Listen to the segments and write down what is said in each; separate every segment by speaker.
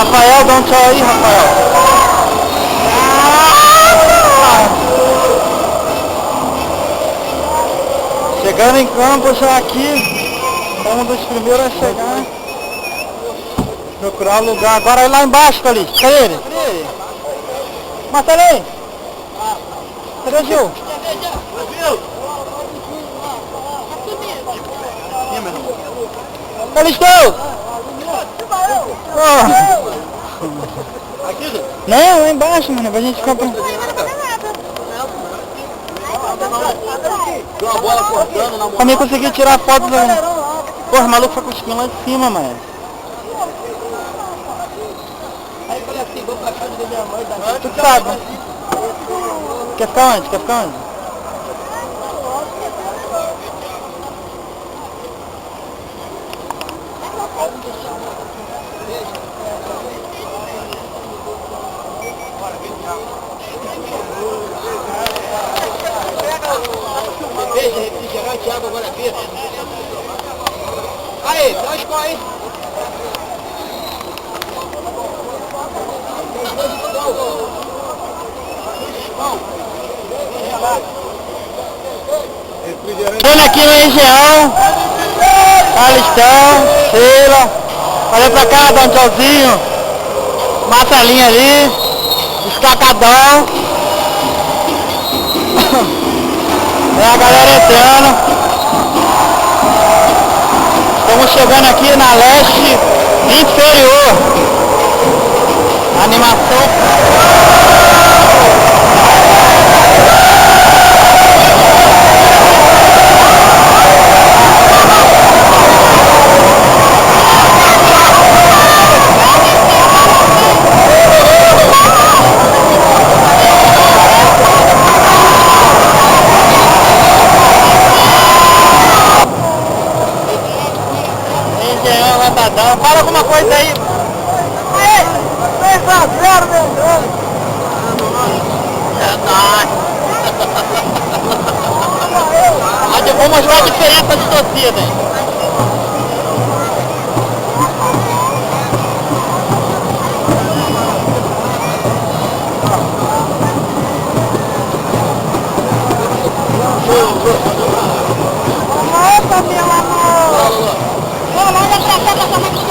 Speaker 1: Rafael, dá um tchau aí, Rafael. Chegando em campo já aqui, um dos primeiros a chegar. Procurar um lugar. Agora é lá embaixo, ali. Cadê ele? Marcelinho! Cadê o Gil? Calisteu! Não, lá embaixo, mano. A gente compra.
Speaker 2: Deu uma bola cortando na
Speaker 1: Pra mim conseguir tirar foto do... Porra, o maluco foi com os lá de cima, mano.
Speaker 2: Aí eu falei assim, vou pra casa da minha mãe,
Speaker 1: Tu sabe. Quer ficar onde? Quer ficar onde?
Speaker 2: Cerveja, refrigerante, água, agora vira. Aí, dá uma escola aí.
Speaker 1: Olha aqui no Engenhão, Carlão, Sheila, olha pra cá, dá um tchauzinho, Marcelinho ali, Escacadão, é a galera entrando, estamos chegando aqui na leste inferior, animação. Fala alguma coisa aí. 3-0, meu Deus. É nóis. Eu vou mostrar a diferença de torcida, hein? Opa, meu amor. Olha pra cá, pra cá, que te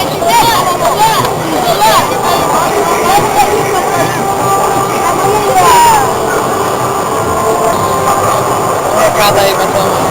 Speaker 1: recado aí, pessoal.